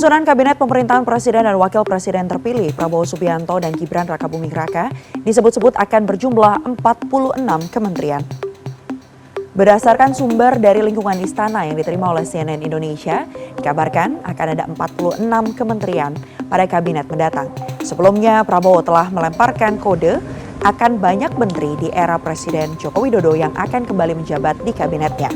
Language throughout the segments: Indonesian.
Susunan Kabinet Pemerintahan Presiden dan Wakil Presiden terpilih Prabowo Subianto dan Gibran Rakabuming Raka disebut-sebut akan berjumlah 46 kementerian. Berdasarkan sumber dari lingkungan istana yang diterima oleh CNN Indonesia, dikabarkan akan ada 46 kementerian pada kabinet mendatang. Sebelumnya Prabowo telah melemparkan kode akan banyak menteri di era Presiden Joko Widodo yang akan kembali menjabat di kabinetnya.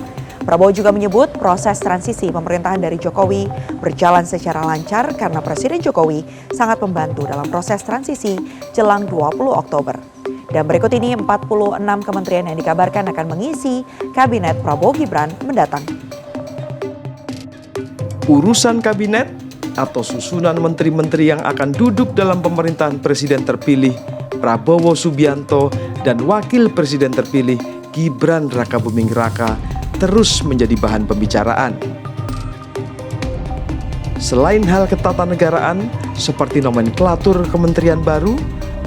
Prabowo juga menyebut proses transisi pemerintahan dari Jokowi berjalan secara lancar karena Presiden Jokowi sangat membantu dalam proses transisi jelang 20 Oktober. Dan berikut ini 46 kementerian yang dikabarkan akan mengisi kabinet Prabowo Gibran mendatang. Urusan kabinet atau susunan menteri-menteri yang akan duduk dalam pemerintahan Presiden terpilih Prabowo Subianto dan Wakil Presiden terpilih Gibran Rakabuming Raka terus menjadi bahan pembicaraan. Selain hal ketatanegaraan seperti nomenklatur kementerian baru,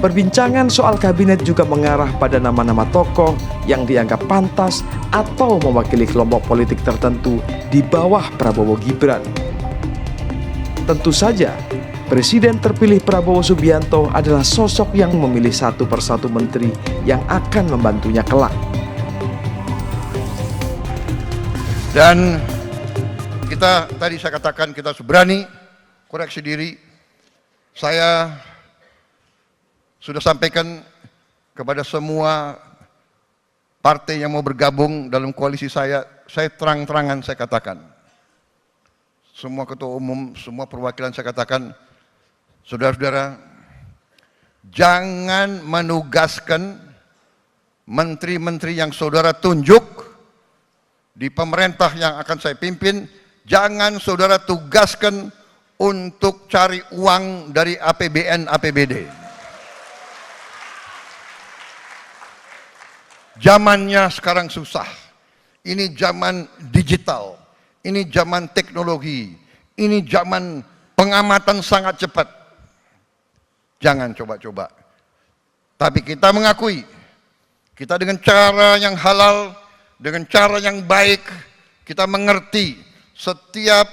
perbincangan soal kabinet juga mengarah pada nama-nama tokoh yang dianggap pantas atau mewakili kelompok politik tertentu di bawah Prabowo Gibran. Tentu saja, Presiden terpilih Prabowo Subianto adalah sosok yang memilih satu persatu menteri yang akan membantunya kelak. Dan kita tadi saya katakan kita harus berani koreksi diri. Saya sudah sampaikan kepada semua partai yang mau bergabung dalam koalisi saya terang-terangan saya katakan. Semua ketua umum, semua perwakilan saya katakan, saudara-saudara, jangan menugaskan menteri-menteri yang saudara tunjuk di pemerintah yang akan saya pimpin, jangan saudara tugaskan untuk cari uang dari APBN, APBD. Zamannya sekarang susah. Ini zaman digital, ini zaman teknologi, ini zaman pengamatan sangat cepat. Jangan coba-coba. Tapi kita mengakui, kita dengan cara yang halal, dengan cara yang baik, kita mengerti setiap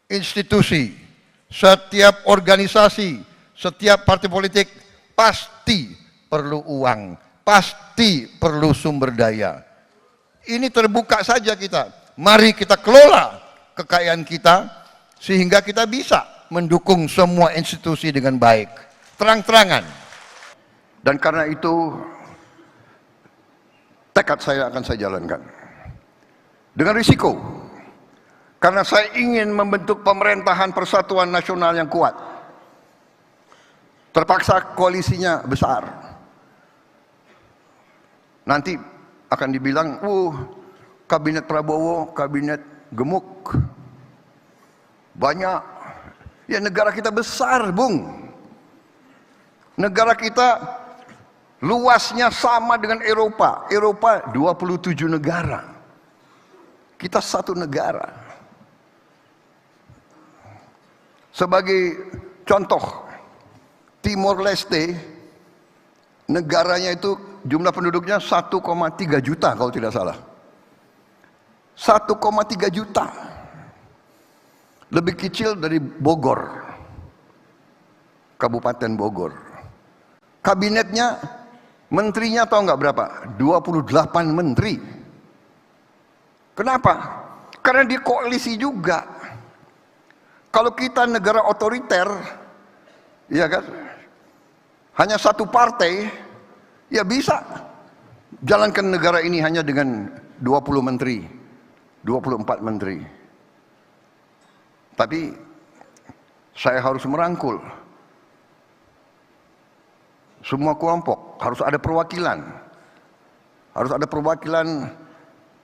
institusi, setiap organisasi, setiap partai politik pasti perlu uang, pasti perlu sumber daya. Ini terbuka saja kita. Mari kita kelola kekayaan kita sehingga kita bisa mendukung semua institusi dengan baik, terang-terangan. Dan karena itu tekad saya akan saya jalankan dengan risiko, karena saya ingin membentuk pemerintahan persatuan nasional yang kuat. Terpaksa koalisinya besar, nanti akan dibilang kabinet Prabowo kabinet gemuk, banyak. Ya, negara kita besar, Bung. Negara kita luasnya sama dengan Eropa. Eropa 27 negara. Kita satu negara. Sebagai contoh, Timor Leste, negaranya itu jumlah penduduknya 1,3 juta kalau tidak salah. 1,3 juta. Lebih kecil dari Bogor. Kabupaten Bogor. Kabinetnya, menterinya tahu nggak berapa? 28 menteri. Kenapa? Karena di koalisi juga. Kalau kita negara otoriter, ya kan, hanya satu partai, ya bisa jalankan negara ini hanya dengan 20 menteri, 24 menteri. Tapi saya harus merangkul semua kelompok, harus ada perwakilan. Harus ada perwakilan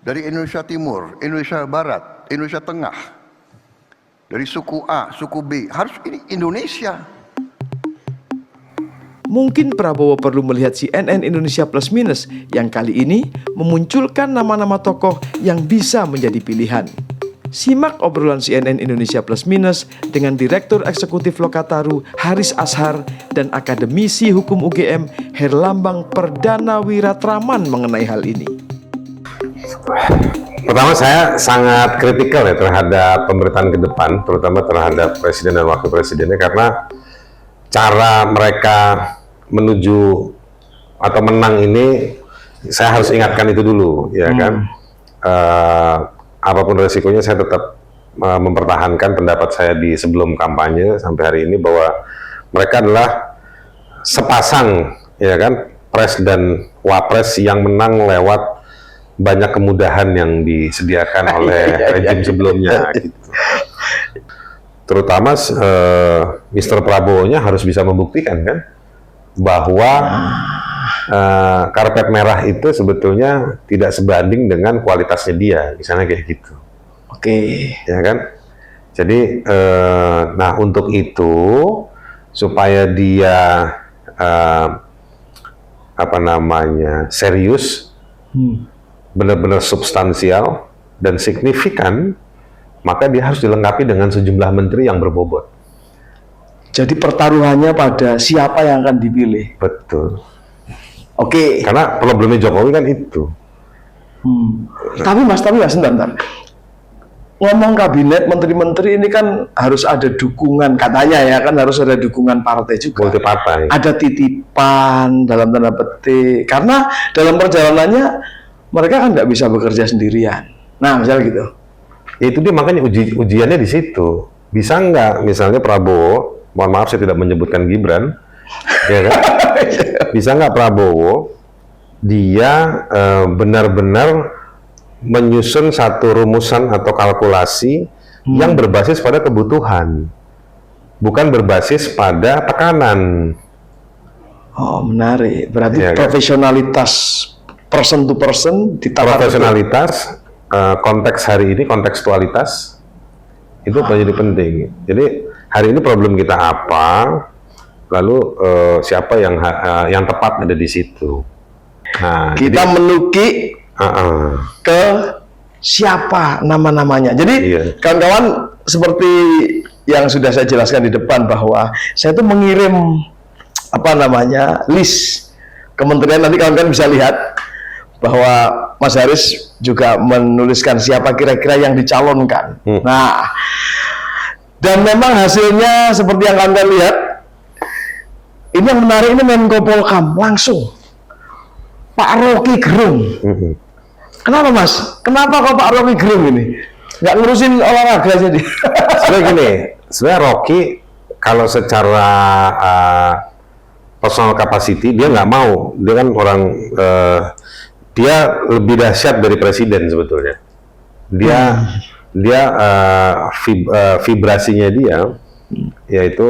dari Indonesia Timur, Indonesia Barat, Indonesia Tengah, dari suku A, suku B. Harus ini Indonesia. Mungkin Prabowo perlu melihat CNN Indonesia Plus Minus yang kali ini memunculkan nama-nama tokoh yang bisa menjadi pilihan. Simak obrolan CNN Indonesia Plus Minus dengan Direktur Eksekutif Lokataru Haris Ashar dan Akademisi Hukum UGM Herlambang Perdana Wiratraman mengenai hal ini. Pertama, saya sangat kritikal ya terhadap pemerintahan ke depan, terutama terhadap presiden dan wakil presidennya, karena cara mereka menuju atau menang ini, saya harus ingatkan itu dulu, ya kan. Apapun resikonya, saya tetap mempertahankan pendapat saya di sebelum kampanye sampai hari ini bahwa mereka adalah sepasang, ya kan, pres dan wapres yang menang lewat banyak kemudahan yang disediakan oleh rejim sebelumnya, gitu. Terutama Mr. Prabowo-nya harus bisa membuktikan kan bahwa karpet merah itu sebetulnya tidak sebanding dengan kualitasnya dia, misalnya kayak gitu. Oke. Ya kan? Jadi, nah untuk itu supaya dia serius, benar-benar substansial dan signifikan, maka dia harus dilengkapi dengan sejumlah menteri yang berbobot. Jadi pertaruhannya pada siapa yang akan dipilih. Betul. Oke. Karena problemnya Jokowi kan itu. Tapi mas, sebentar. Ngomong kabinet, menteri-menteri ini kan harus ada dukungan, katanya ya kan, harus ada dukungan partai juga. Multi partai. Ada titipan dalam tanda petik. Karena dalam perjalanannya mereka kan nggak bisa bekerja sendirian. Nah, misalnya gitu. Itu dia, makanya ujiannya di situ. Bisa nggak misalnya Prabowo, mohon maaf saya tidak menyebutkan Gibran, ya kan? Bisa nggak Prabowo dia benar-benar menyusun satu rumusan atau kalkulasi yang berbasis pada kebutuhan, bukan berbasis pada tekanan. Oh, menarik. Berarti Ya, kan? profesionalitas person to person ditata. Profesionalitas, konteks hari ini, kontekstualitas itu menjadi penting. Jadi hari ini problem kita apa, lalu siapa yang tepat ada di situ. Nah, Kita jadi, menuki ke siapa nama-namanya. Jadi kawan-kawan, seperti yang sudah saya jelaskan di depan bahwa saya itu mengirim list kementerian. Nanti kawan-kawan bisa lihat bahwa Mas Haris juga menuliskan siapa kira-kira yang dicalonkan. Nah, dan memang hasilnya seperti yang kawan-kawan lihat. Ini yang menarik, ini Menko Polhukam langsung Pak Rocky Gerung. Kenapa mas? Kenapa kok Pak Rocky Gerung ini? Nggak ngurusin olahraga jadi? Sebenarnya gini, sebenarnya Rocky kalau secara personal capacity dia nggak mau. Dia kan orang, dia lebih dahsyat dari presiden sebetulnya. Vibrasinya dia, yaitu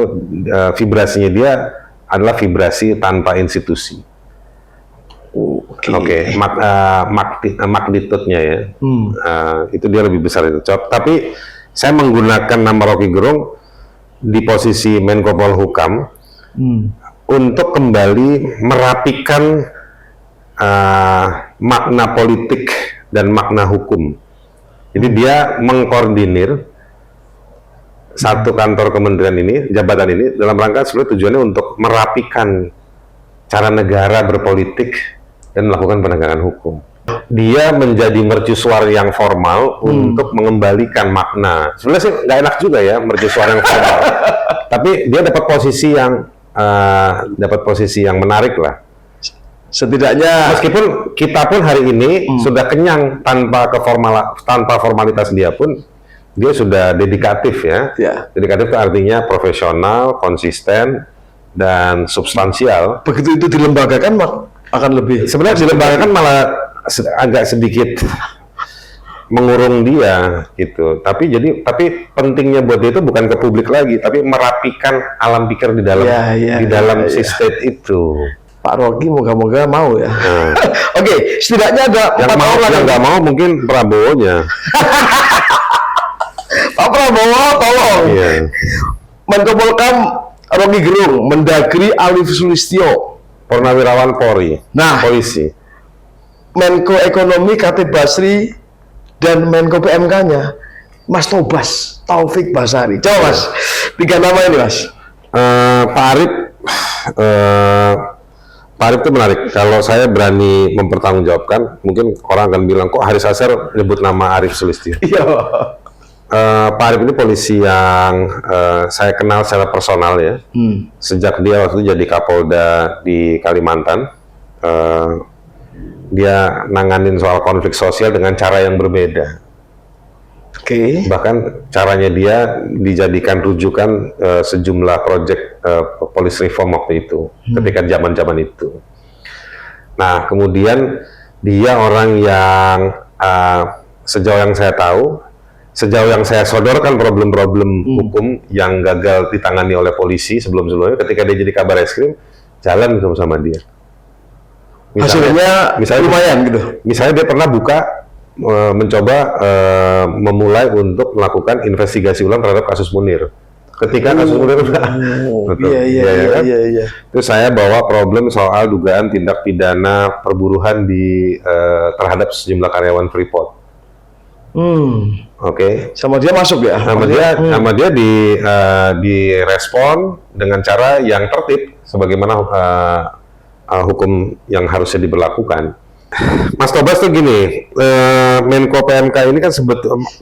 vibrasinya dia adalah vibrasi tanpa institusi. Oke. Magnitude-nya ya, itu dia lebih besar itu. Tapi saya menggunakan nama Rocky Gerung di posisi Menko Polhukam untuk kembali merapikan makna politik dan makna hukum. Jadi dia mengkoordinir satu kantor kementerian ini, jabatan ini, dalam rangka sebenarnya tujuannya untuk merapikan cara negara berpolitik dan melakukan penegakan hukum. Dia menjadi mercusuar yang formal untuk mengembalikan makna. Sebenarnya sih nggak enak juga ya mercusuar yang formal. Tapi dia dapat posisi yang menarik lah. Setidaknya Meskipun kita pun hari ini sudah kenyang tanpa formalitas dia pun, dia sudah dedikatif ya. Dedikatif itu artinya profesional, konsisten, dan substansial. begitu itu dilembagakan akan lebih. Sebenarnya dilembagakan malah agak sedikit mengurung dia gitu. Tapi pentingnya buat dia itu bukan ke publik lagi, tapi merapikan alam pikir di dalam state itu. Pak Rocky moga-moga mau ya. Oke, setidaknya ada Yang 4 orang yang nggak mau mungkin Prabowo-nya. Pak Prabowo tolong. Menko Polhukam Rocky Gerung, Mendagri Alif Sulistyo, Purnawirawan Polri, polisi. Menko Ekonomi Khatib Basri, dan Menko PMK-nya Mas Tobas Taufik Basari. Coba mas, 3 nama ini mas. Pak Arief Pak Arief itu menarik. Kalau saya berani mempertanggungjawabkan, mungkin orang akan bilang kok Haris Azhar nyebut nama Arief Sulistyo. Iya. Pak Arief ini polisi yang saya kenal secara personal ya. Sejak dia waktu itu jadi Kapolda di Kalimantan, dia nanganin soal konflik sosial dengan cara yang berbeda. Oke. Bahkan caranya dia dijadikan rujukan sejumlah proyek police reform waktu itu, ketika zaman-zaman itu. Nah, kemudian dia orang yang sejauh yang saya tahu, sejauh yang saya sodorkan problem-problem hukum yang gagal ditangani oleh polisi sebelum-sebelumnya, ketika dia jadi Kabar Eskrim, jalan sama dia. Hasilnya lumayan gitu. Misalnya dia pernah mencoba memulai untuk melakukan investigasi ulang terhadap kasus Munir. Ketika kasus Munir Iya. Terus saya bawa problem soal dugaan tindak pidana perburuhan terhadap sejumlah karyawan Freeport. Oke. Sama dia masuk ya? Sama dia direspon dengan cara yang tertib, sebagaimana hukum yang harusnya diberlakukan. Mas Tobas tuh gini, Menko PMK ini kan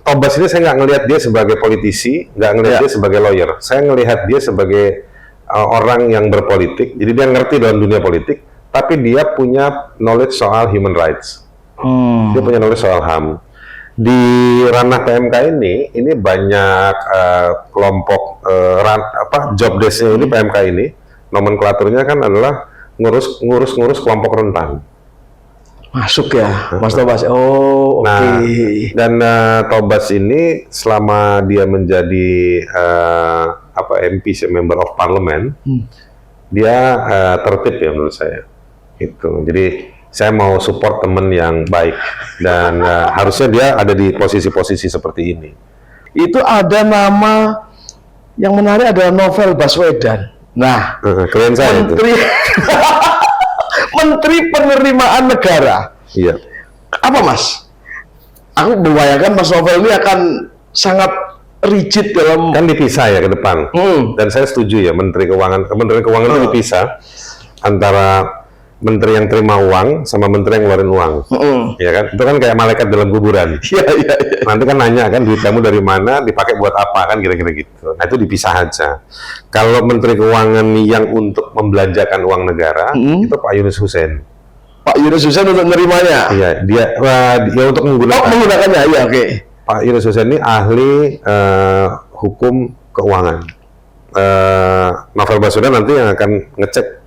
Tobas ini saya nggak ngelihat dia sebagai politisi, nggak ngelihat dia sebagai lawyer. Saya ngelihat dia sebagai orang yang berpolitik, jadi dia ngerti dalam dunia politik, tapi dia punya knowledge soal human rights. Dia punya knowledge soal HAM. Di ranah PMK ini banyak kelompok job desk-nya ini PMK ini, nomenklaturnya kan adalah ngurus kelompok rentan. Masuk ya, Mas Tobas. Oh, oke. Nah, dan Tobas ini selama dia menjadi MP, Member of Parliament, dia tertib ya menurut saya. Itu. Jadi saya mau support teman yang baik dan harusnya dia ada di posisi-posisi seperti ini. Itu ada nama yang menarik adalah Novel Baswedan. Nah, keren saya itu. Menteri Penerimaan Negara. Iya. Apa Mas? Aku membayangkan Mas Novel ini akan sangat rigid dalam kan dipisah ya ke depan. Dan saya setuju ya Kementerian Keuangan itu dipisah antara menteri yang terima uang sama menteri yang ngeluarin uang. Ya kan? Itu kan kayak malaikat dalam kuburan. Iya. Nanti kan nanya kan duit kamu dari mana, dipakai buat apa kan kira-kira gitu. Nah itu dipisah aja. Kalau Menteri Keuangan yang untuk membelanjakan uang negara itu Pak Yunus Hussein. Pak Yunus Hussein untuk menerimanya. Iya, dia untuk menggunakannya. Iya, oke. Pak Yunus Hussein ini ahli hukum keuangan. Novel Baswedan nanti yang akan ngecek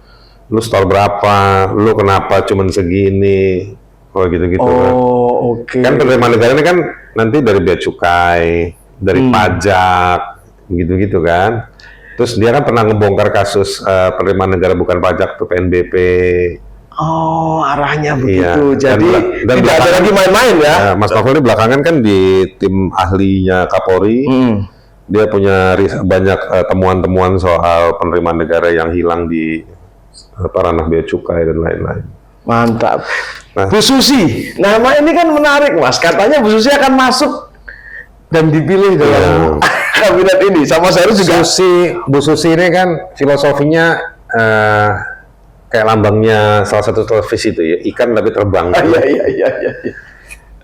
lu store berapa, lu kenapa cuman segini, gitu-gitu. Oh, oke. Kan penerimaan negara ini kan nanti dari bea cukai, dari pajak, gitu-gitu kan. Terus dia kan pernah ngebongkar kasus penerimaan negara bukan pajak tuh PNBP. Oh, arahnya begitu. Iya. Jadi dan tidak ada lagi main-main ya. Mas Novel ini belakangan kan di tim ahlinya Kapolri. Dia punya banyak temuan-temuan soal penerimaan negara yang hilang di ranah bea cukai dan lain-lain. Mantap. Nah, Bu Susi, nama ini kan menarik Mas. Katanya Bu Susi akan masuk dan dipilih dalam kabinet ini. Sama saya juga. Bu Susi ini kan filosofinya kayak lambangnya salah satu televisi itu ya, ikan tapi terbang. Iya.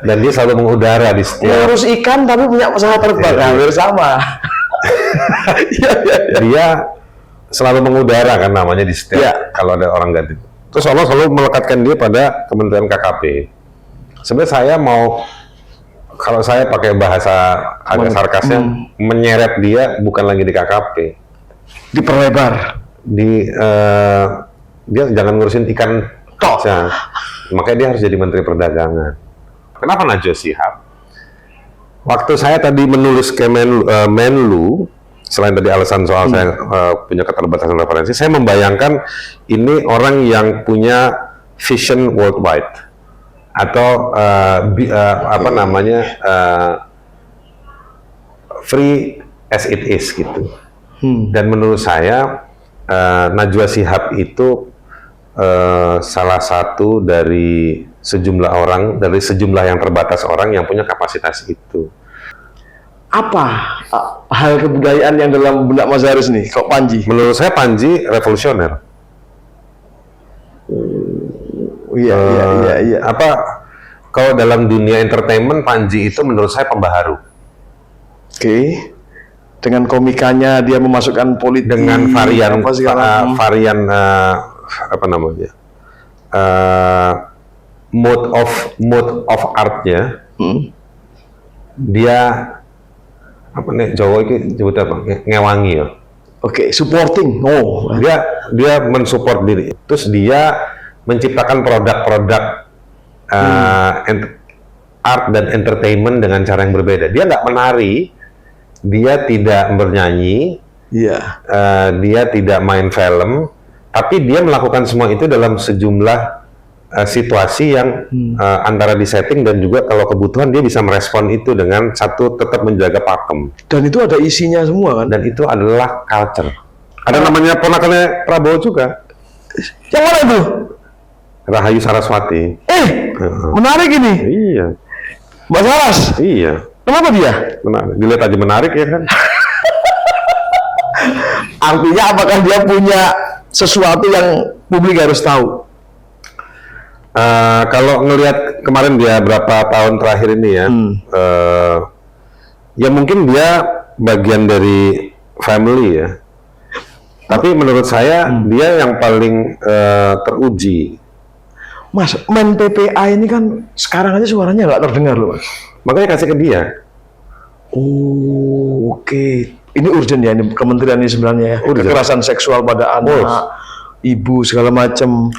Dan dia selalu mengudara di setiap. Ngurus ikan tapi punya pesawat terbang, hampir sama. Dia selalu mengudara kan namanya di setiap kalau ada orang ganti. Terus Allah selalu melekatkan dia pada Kementerian KKP. Sebenarnya saya kalau saya pakai bahasa agak sarkasnya, menyeret dia bukan lagi di KKP. Diperlebar. Dia jangan ngurusin ikan saja. Makanya dia harus jadi Menteri Perdagangan. Kenapa Najwa Shihab? Waktu saya tadi menulis ke Menlu, selain tadi alasan soal saya punya keterbatasan referensi, saya membayangkan ini orang yang punya vision worldwide atau free as it is gitu. Dan menurut saya Najwa Shihab itu salah satu dari sejumlah yang terbatas orang yang punya kapasitas itu. Apa hal kebudayaan yang dalam benak Mas Haris nih, kok Panji? Menurut saya Panji revolusioner. Iya, iya. Apa kalau dalam dunia entertainment Panji itu menurut saya pembaharu. Oke. Dengan komikanya dia memasukkan politik Dengan varian apa segala. varian apa namanya? Mode of artnya. Dia apa nih Jawa itu sebut apa? Ngewangi ya. Oke, supporting. Oh, Dia mensupport diri. Terus dia menciptakan produk-produk art dan entertainment dengan cara yang berbeda. Dia nggak menari, dia tidak bernyanyi, iya. dia tidak main film, tapi dia melakukan semua itu dalam sejumlah situasi yang antara disetting dan juga kalau kebutuhan dia bisa merespon itu dengan satu tetap menjaga pakem. Dan itu ada isinya semua kan? Dan itu adalah culture. Ada namanya ponakannya Prabowo juga. Yang mana itu? Rahayu Saraswati. Menarik ini. Iya. Mbak Saras. Iya. Kenapa dia? Menarik. Dilihat aja menarik ya kan. Artinya apakah dia punya sesuatu yang publik harus tahu? Kalau ngelihat kemarin dia berapa tahun terakhir ini ya, ya mungkin dia bagian dari family ya. Tapi menurut saya dia yang paling teruji. Mas, main PPA ini kan sekarang aja suaranya nggak terdengar loh, Mas. Makanya kasih ke dia. Oh, oke. Ini urgent ya, ini kementerian ini sebenarnya ya. Urgent. Kekerasan seksual pada anak, ibu segala macam.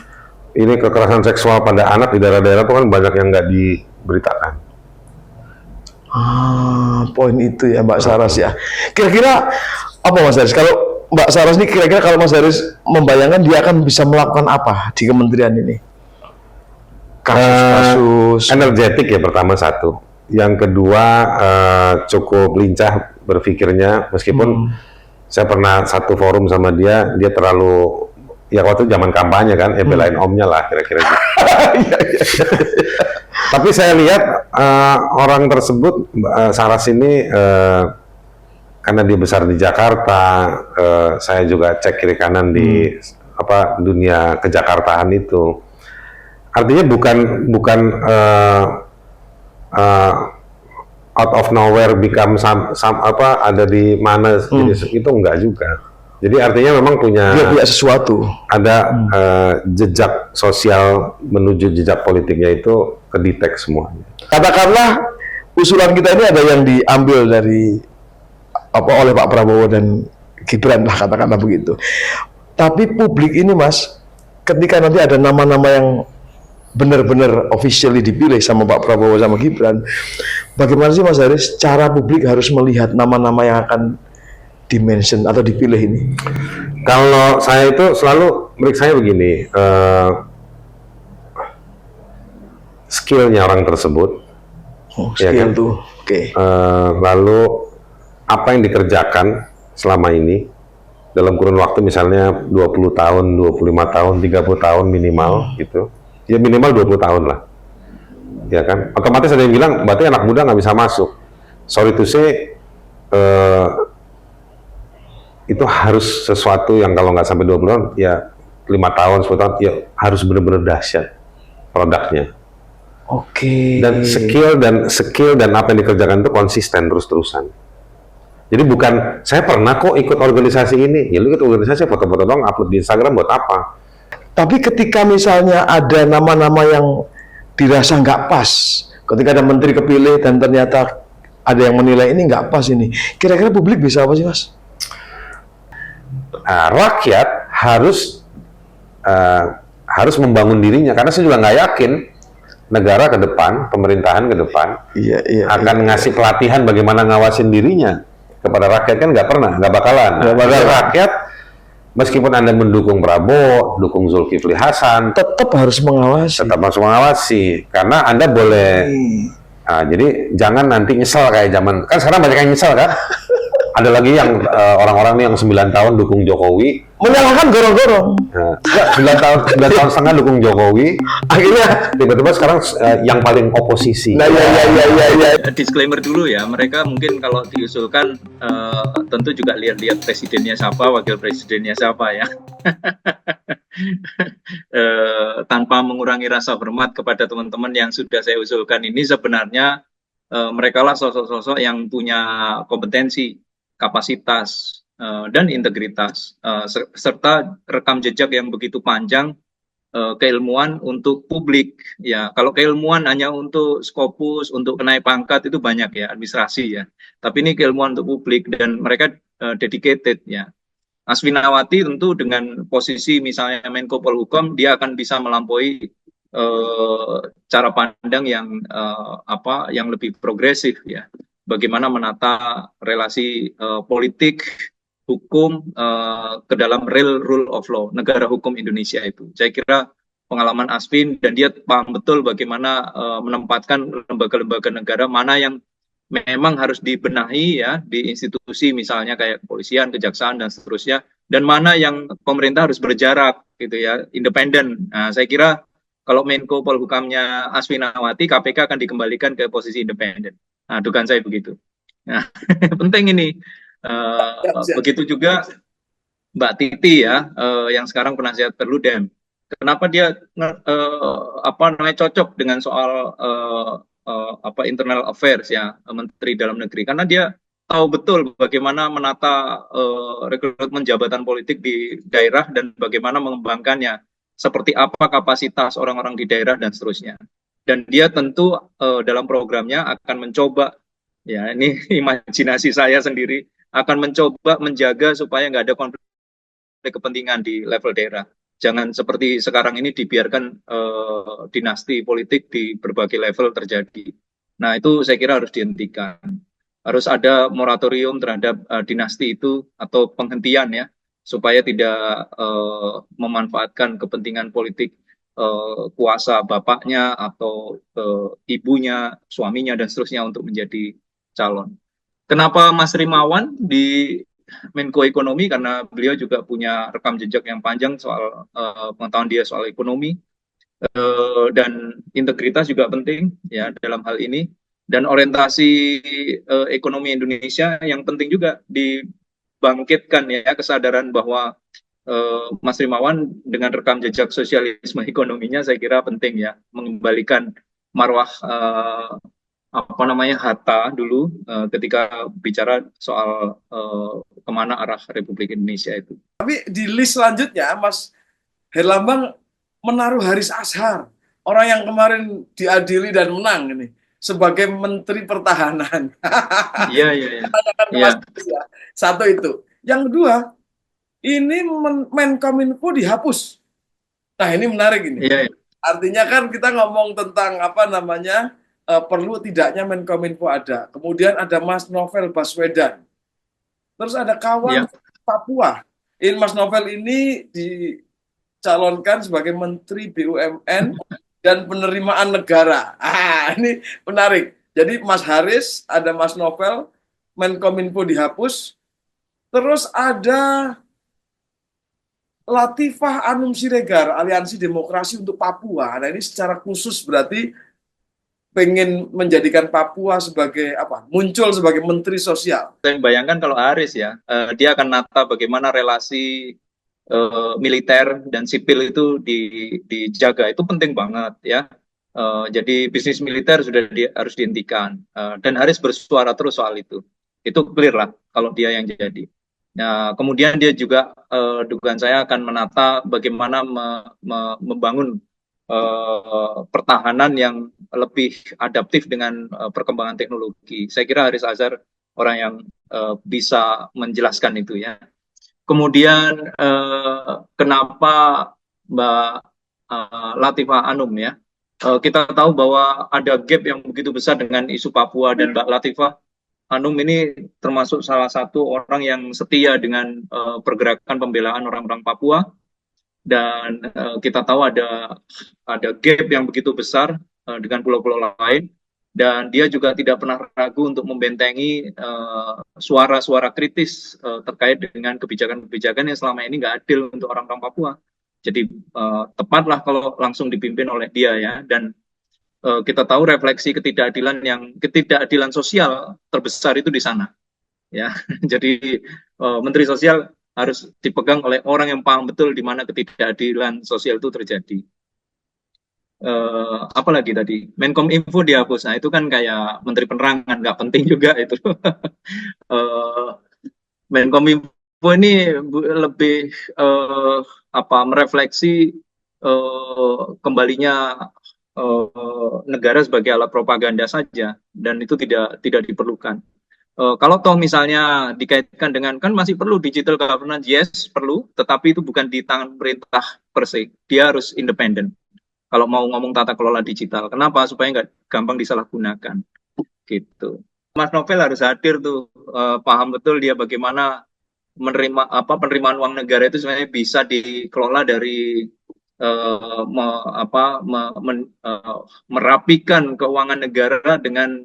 Ini kekerasan seksual pada anak di daerah-daerah itu kan banyak yang nggak diberitakan. Poin itu ya Mbak Saras ya. Kira-kira apa Mas Haris? Kalau Mbak Saras ini kira-kira kalau Mas Haris membayangkan dia akan bisa melakukan apa di kementerian ini? Kasus-kasus. Energetik ya pertama satu. Yang kedua cukup lincah berpikirnya meskipun saya pernah satu forum sama dia terlalu ya waktu zaman kampanye kan belain omnya lah kira-kira gitu. Tapi saya lihat orang tersebut Saras ini karena dia besar di Jakarta, saya juga cek kiri kanan di dunia kejakartaan itu. Artinya bukan out of nowhere become ada di mana jenis itu enggak juga. Jadi artinya memang punya sesuatu. Ada jejak sosial menuju jejak politiknya itu kedetek semuanya. Katakanlah usulan kita ini ada yang diambil dari oleh Pak Prabowo dan Gibran lah katakanlah begitu. Tapi publik ini Mas, ketika nanti ada nama-nama yang benar-benar officially dipilih sama Pak Prabowo sama Gibran, bagaimana sih Mas Haris cara publik harus melihat nama-nama yang akan dimention atau dipilih ini? Kalau saya itu selalu meriksanya begini, skillnya orang tersebut, skill ya kan? tuh, oke. Lalu apa yang dikerjakan selama ini dalam kurun waktu misalnya 20 tahun, 25 tahun, 30 tahun minimal gitu, ya minimal 20 tahun lah, ya kan? Otomatis ada yang bilang berarti anak muda nggak bisa masuk. Sorry to say. Itu harus sesuatu yang kalau nggak sampai 20 tahun, ya 5 tahun, 10 tahun, ya harus benar-benar dahsyat produknya. Oke. Dan skill dan apa yang dikerjakan itu konsisten terus-terusan. Jadi bukan, saya pernah kok ikut organisasi ini, ya lu ikut organisasi foto-foto dong, upload di Instagram buat apa? Tapi ketika misalnya ada nama-nama yang dirasa nggak pas, ketika ada menteri kepilih dan ternyata ada yang menilai ini nggak pas ini, kira-kira publik bisa apa sih Mas? Rakyat harus membangun dirinya karena saya juga nggak yakin negara ke depan, pemerintahan ke depan akan ngasih pelatihan bagaimana ngawasin dirinya kepada rakyat kan nggak bakalan. Rakyat meskipun Anda mendukung Prabowo, dukung Zulkifli Hasan, tetap harus mengawasi karena Anda boleh. Jadi jangan nanti nyesel kayak zaman kan sekarang banyak yang nyesel kan. Ada lagi yang orang-orang nih yang 9 tahun dukung Jokowi, Menyalahkan gorong-gorong. nah, 9 tahun setengah dukung Jokowi, akhirnya tiba-tiba sekarang yang paling oposisi. Nah, ya. Disclaimer dulu ya, mereka mungkin kalau diusulkan tentu juga lihat-lihat presidennya siapa, wakil presidennya siapa ya. Tanpa mengurangi rasa hormat kepada teman-teman yang sudah saya usulkan ini, sebenarnya mereka lah sosok-sosok yang punya kompetensi, kapasitas, dan integritas, serta rekam jejak yang begitu panjang, keilmuan untuk publik. Ya, kalau keilmuan hanya untuk Skopus, untuk naik pangkat itu banyak ya, administrasi ya. Tapi ini keilmuan untuk publik dan mereka dedicated ya. Aswinawati tentu dengan posisi misalnya Menko Polhukam, dia akan bisa melampaui cara pandang yang yang lebih progresif ya. Bagaimana menata relasi politik, hukum ke dalam real rule of law, negara hukum Indonesia itu. Saya kira pengalaman Aswin dan dia paham betul bagaimana menempatkan lembaga-lembaga negara mana yang memang harus dibenahi ya di institusi misalnya kayak kepolisian, kejaksaan dan seterusnya, dan mana yang pemerintah harus berjarak gitu ya, independen. Nah, saya kira kalau Menko Polhukamnya Aswinawati, KPK akan dikembalikan ke posisi independen. Nah, dugaan saya begitu. Nah, penting ini. Begitu juga Mbak Titi ya, yang sekarang penasihat Perludem. Kenapa dia cocok dengan soal internal affairs ya, Menteri Dalam Negeri? Karena dia tahu betul bagaimana menata rekrutmen jabatan politik di daerah dan bagaimana mengembangkannya, seperti apa kapasitas orang-orang di daerah dan seterusnya. Dan dia tentu dalam programnya akan mencoba, ya ini imajinasi saya sendiri, akan mencoba menjaga supaya nggak ada konflik kepentingan di level daerah. Jangan seperti sekarang ini dibiarkan dinasti politik di berbagai level terjadi. Nah, itu saya kira harus dihentikan. Harus ada moratorium terhadap dinasti itu atau penghentian ya, supaya tidak memanfaatkan kepentingan politik kuasa bapaknya atau ibunya, suaminya dan seterusnya untuk menjadi calon. Kenapa Mas Rimawan di Menko Ekonomi? Karena beliau juga punya rekam jejak yang panjang soal pengetahuan dia soal ekonomi, dan integritas juga penting ya dalam hal ini, dan orientasi ekonomi Indonesia yang penting juga dibangkitkan ya, kesadaran bahwa Mas Rimawan dengan rekam jejak sosialisme ekonominya saya kira penting ya, mengembalikan marwah Hatta dulu ketika bicara soal kemana arah Republik Indonesia itu. Tapi di list selanjutnya Mas Herlambang menaruh Haris Azhar, orang yang kemarin diadili dan menang ini sebagai Menteri Pertahanan. Iya. Satu itu. Yang kedua, ini Menkominfo dihapus. Nah, ini menarik ini. Iya. Artinya kan kita ngomong tentang perlu tidaknya Menkominfo ada. Kemudian ada Mas Novel Baswedan. Terus ada kawan Papua. Ini Mas Novel ini dicalonkan sebagai Menteri BUMN dan Penerimaan Negara. Ini menarik. Jadi Mas Haris, ada Mas Novel, Menkominfo dihapus. Terus ada Latifah Anum Siregar, Aliansi Demokrasi untuk Papua. Nah, ini secara khusus berarti pengen menjadikan Papua sebagai muncul sebagai Menteri Sosial. Saya bayangkan kalau Haris ya, dia akan nata bagaimana relasi militer dan sipil itu dijaga. Itu penting banget ya. Jadi bisnis militer sudah harus dihentikan, dan Haris bersuara terus soal itu. Itu clear lah kalau dia yang jadi. Nah, kemudian dia juga dugaan saya akan menata bagaimana membangun pertahanan yang lebih adaptif dengan perkembangan teknologi. Saya kira Haris Azhar orang yang bisa menjelaskan itu ya. Kemudian kenapa Mbak Latifah Anum ya? Kita tahu bahwa ada gap yang begitu besar dengan isu Papua, dan Mbak Latifah Anum ini termasuk salah satu orang yang setia dengan pergerakan pembelaan orang-orang Papua. Dan kita tahu ada gap yang begitu besar dengan pulau-pulau lain. dan dia juga tidak pernah ragu untuk membentengi suara-suara kritis terkait dengan kebijakan-kebijakan yang selama ini nggak adil untuk orang-orang Papua. Jadi tepatlah kalau langsung dipimpin oleh dia ya, dan kita tahu refleksi ketidakadilan sosial terbesar itu di sana ya. Jadi Menteri Sosial harus dipegang oleh orang yang paham betul di mana ketidakadilan sosial itu terjadi. Apalagi tadi Menkom Info dihapus, nah itu kan kayak Menteri Penerangan, nggak penting juga itu. Menkom Info ini lebih merefleksi kembalinya negara sebagai alat propaganda saja, dan itu tidak diperlukan. Kalau toh misalnya dikaitkan dengan, kan masih perlu digital governance, yes perlu, tetapi itu bukan di tangan pemerintah per se, dia harus independen. Kalau mau ngomong tata kelola digital, kenapa? Supaya nggak gampang disalahgunakan, gitu. Mas Novel harus hadir tuh, paham betul dia bagaimana penerimaan uang negara itu sebenarnya bisa dikelola dari merapikan keuangan negara dengan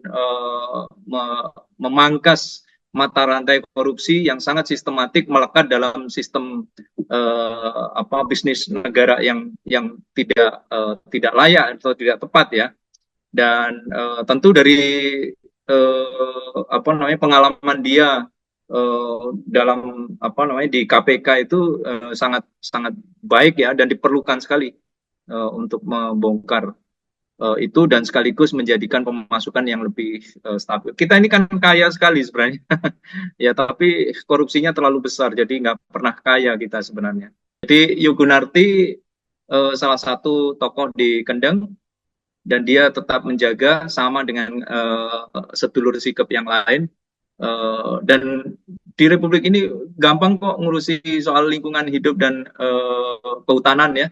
memangkas mata rantai korupsi yang sangat sistematik melekat dalam sistem bisnis negara yang tidak layak atau tidak tepat ya. Dan tentu dari pengalaman dia dalam di KPK itu sangat sangat baik ya, dan diperlukan sekali untuk membongkar itu dan sekaligus menjadikan pemasukan yang lebih stabil. Kita ini kan kaya sekali sebenarnya, ya, tapi korupsinya terlalu besar, jadi nggak pernah kaya kita sebenarnya. Jadi Yugunarti salah satu tokoh di Kendeng, dan dia tetap menjaga sama dengan sedulur sikap yang lain. Dan di Republik ini gampang kok ngurusi soal lingkungan hidup dan kehutanan ya.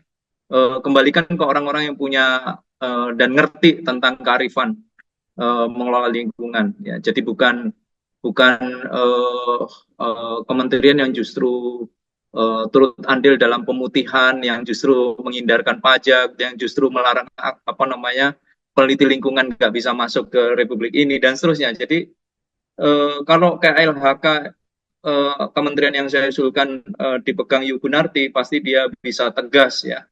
Kembalikan ke orang-orang yang punya dan ngerti tentang kearifan mengelola lingkungan ya. Jadi bukan kementerian yang justru turut andil dalam pemutihan, yang justru menghindarkan pajak, yang justru melarang peneliti lingkungan nggak bisa masuk ke Republik ini dan seterusnya. Jadi kalau KLHK kementerian yang saya usulkan dipegang Yugunarti, pasti dia bisa tegas ya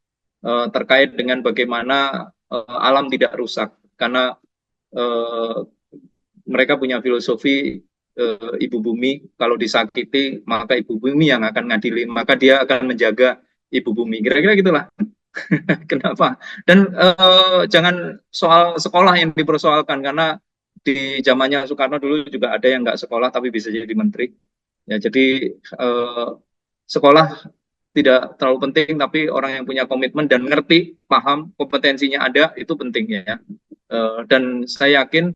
terkait dengan bagaimana alam tidak rusak, karena mereka punya filosofi ibu bumi, kalau disakiti maka ibu bumi yang akan ngadili, maka dia akan menjaga ibu bumi, kira-kira gitulah. Kenapa? Dan jangan soal sekolah yang dipersoalkan, karena di zamannya Soekarno dulu juga ada yang nggak sekolah tapi bisa jadi menteri. Ya, jadi sekolah tidak terlalu penting, tapi orang yang punya komitmen dan ngerti, paham, kompetensinya ada, itu penting ya. Dan saya yakin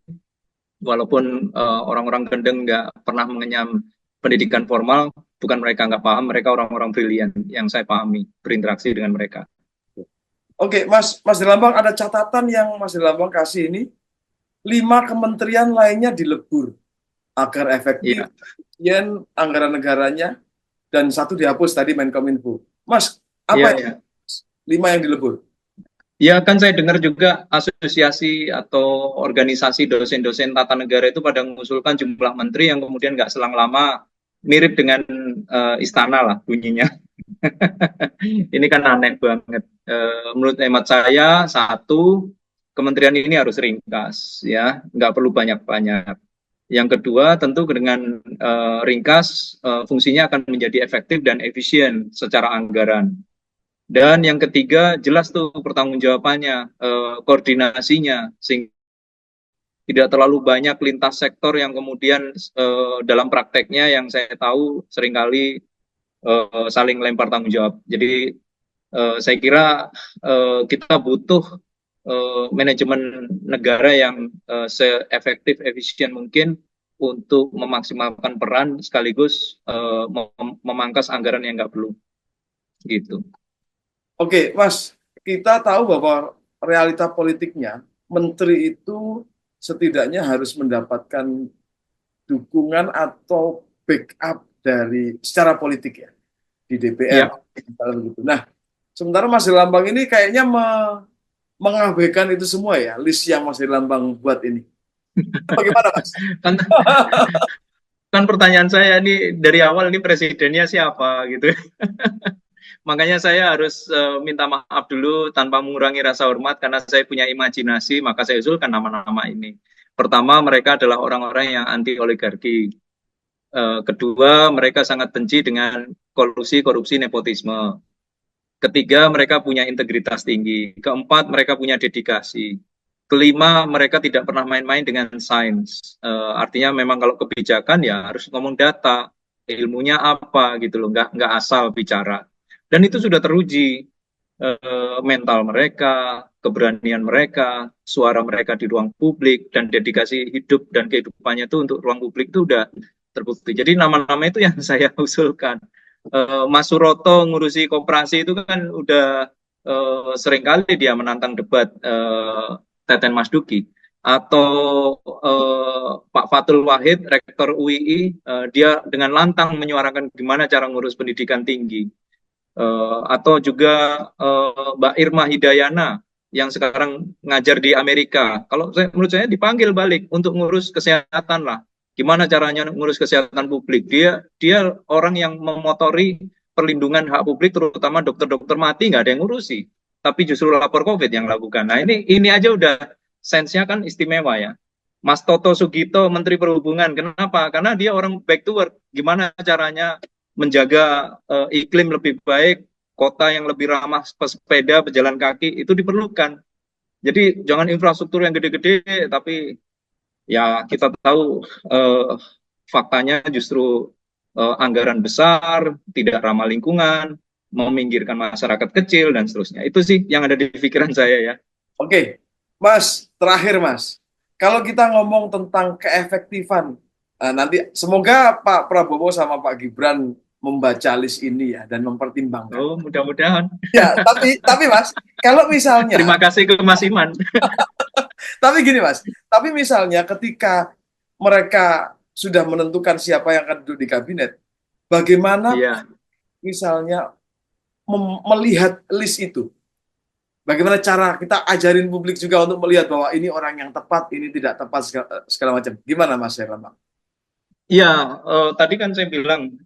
walaupun orang-orang Kendeng nggak pernah mengenyam pendidikan formal, bukan mereka nggak paham, mereka orang-orang brilian yang saya pahami berinteraksi dengan mereka. Oke, Mas Delambang, ada catatan yang Mas Delambang kasih ini, 5 kementerian lainnya dilebur agar efektif, kemudian anggaran negaranya, dan 1 dihapus tadi Menkominfo. Mas, apa ya, 5 yang dilebur? Ya, kan saya dengar juga asosiasi atau organisasi dosen-dosen tata negara itu pada mengusulkan jumlah menteri yang kemudian nggak selang lama mirip dengan istana lah bunyinya. Ini kan aneh banget. Menurut hemat saya, 1, kementerian ini harus ringkas, ya, nggak perlu banyak-banyak. Yang kedua, tentu dengan ringkas, fungsinya akan menjadi efektif dan efisien secara anggaran. Dan yang ketiga, jelas tuh pertanggungjawabannya, koordinasinya, sehingga tidak terlalu banyak lintas sektor yang kemudian dalam prakteknya yang saya tahu seringkali saling lempar tanggung jawab. Jadi saya kira kita butuh manajemen negara yang seefektif, efisien mungkin untuk memaksimalkan peran sekaligus memangkas anggaran yang nggak perlu. Gitu. Oke, Mas, kita tahu bahwa realita politiknya, menteri itu setidaknya harus mendapatkan dukungan atau backup dari secara politik ya, di DPR. Ya. Nah, sementara Mas Delambang ini kayaknya mengabaikan itu semua ya, list yang Mas Delambang buat ini. Bagaimana, Mas? Kan, kan pertanyaan saya ini dari awal ini presidennya siapa gitu. Makanya saya harus minta maaf dulu tanpa mengurangi rasa hormat karena saya punya imajinasi, maka saya usulkan nama-nama ini. Pertama, mereka adalah orang-orang yang anti oligarki. Kedua, mereka sangat benci dengan kolusi, korupsi, nepotisme. Ketiga, mereka punya integritas tinggi. Keempat, mereka punya dedikasi. Kelima, mereka tidak pernah main-main dengan sains. Artinya memang kalau kebijakan ya harus ngomong data, ilmunya apa gitu loh, nggak asal bicara. Dan itu sudah teruji. Mental mereka, keberanian mereka, suara mereka di ruang publik, dan dedikasi hidup dan kehidupannya itu untuk ruang publik itu udah terbukti. Jadi nama-nama itu yang saya usulkan. Mas Suroto ngurusi koperasi itu kan udah sering kali dia menantang debat Teten Mas Duki, atau Pak Fatul Wahid rektor UII, dia dengan lantang menyuarakan gimana cara ngurus pendidikan tinggi, atau juga Mbak Irma Hidayana yang sekarang ngajar di Amerika. Kalau menurut saya dipanggil balik untuk ngurus kesehatan lah. Gimana caranya ngurus kesehatan publik? Dia orang yang memotori perlindungan hak publik, terutama dokter-dokter mati nggak ada yang ngurusi, tapi justru lapor COVID yang lakukan. Nah ini aja udah sense-nya kan istimewa ya. Mas Toto Sugito, Menteri Perhubungan, kenapa? Karena dia orang back to work. Gimana caranya menjaga iklim lebih baik, kota yang lebih ramah pesepeda, pejalan kaki itu diperlukan. Jadi jangan infrastruktur yang gede-gede, tapi ya kita tahu faktanya justru anggaran besar, tidak ramah lingkungan, meminggirkan masyarakat kecil dan seterusnya. Itu sih yang ada di pikiran saya ya. Oke, Mas, terakhir Mas. Kalau kita ngomong tentang keefektifan, nanti semoga Pak Prabowo sama Pak Gibran membaca list ini ya dan mempertimbangkan. Oh, mudah-mudahan. Ya, tapi Mas, kalau misalnya Terima kasih ke Mas Iman. Tapi gini Mas, tapi misalnya ketika mereka sudah menentukan siapa yang akan duduk di kabinet, bagaimana Iya. misalnya melihat list itu? Bagaimana cara kita ajarin publik juga untuk melihat bahwa ini orang yang tepat, ini tidak tepat segala macam. Gimana Mas Herlambang? Ya, tadi kan saya bilang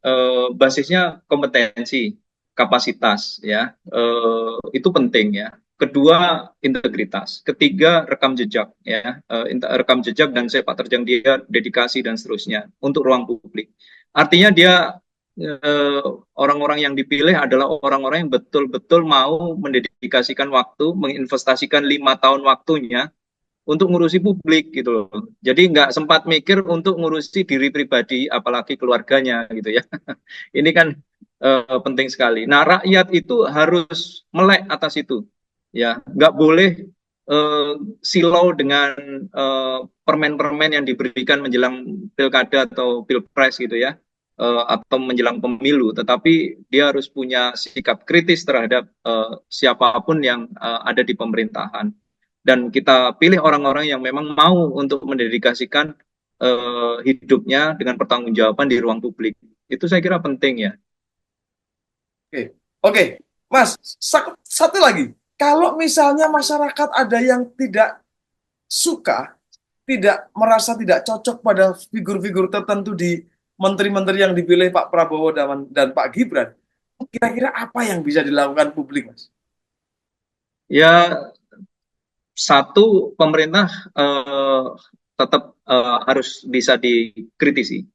basisnya kompetensi, kapasitas, ya, itu penting ya. Kedua, integritas. Ketiga, rekam jejak, ya, rekam jejak dan sepak terjang dia, dedikasi dan seterusnya untuk ruang publik. Artinya dia orang-orang yang dipilih adalah orang-orang yang betul-betul mau mendedikasikan waktu, menginvestasikan 5 tahun waktunya untuk ngurusi publik gitu loh. Jadi nggak sempat mikir untuk ngurusi diri pribadi, apalagi keluarganya gitu ya. Ini kan penting sekali. Nah, rakyat itu harus melek atas itu, ya. Nggak boleh silau dengan permen-permen yang diberikan menjelang pilkada atau pilpres gitu ya, atau menjelang pemilu. Tetapi dia harus punya sikap kritis terhadap siapapun yang ada di pemerintahan. Dan kita pilih orang-orang yang memang mau untuk mendedikasikan hidupnya dengan pertanggungjawaban di ruang publik. Itu saya kira penting ya. Oke. Mas, satu lagi. Kalau misalnya masyarakat ada yang tidak suka, tidak merasa tidak cocok pada figur-figur tertentu di menteri-menteri yang dipilih Pak Prabowo dan Pak Gibran, kira-kira apa yang bisa dilakukan publik, Mas? Ya, satu, pemerintah tetap harus bisa dikritisi.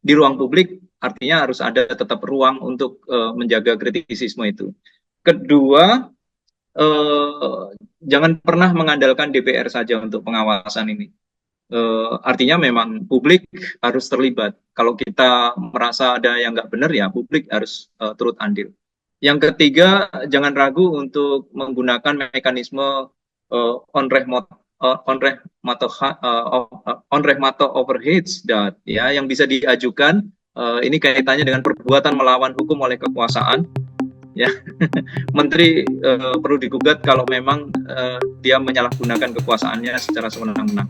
Di ruang publik artinya harus ada tetap ruang untuk menjaga kritisisme itu. Kedua, jangan pernah mengandalkan DPR saja untuk pengawasan ini. Artinya memang publik harus terlibat. Kalau kita merasa ada yang nggak benar ya publik harus turut andil. Yang ketiga, jangan ragu untuk menggunakan mekanisme on rehmato overheads dat ya yang bisa diajukan. Ini kaitannya dengan perbuatan melawan hukum oleh kekuasaan. Ya, menteri perlu digugat kalau memang dia menyalahgunakan kekuasaannya secara sewenang-wenang.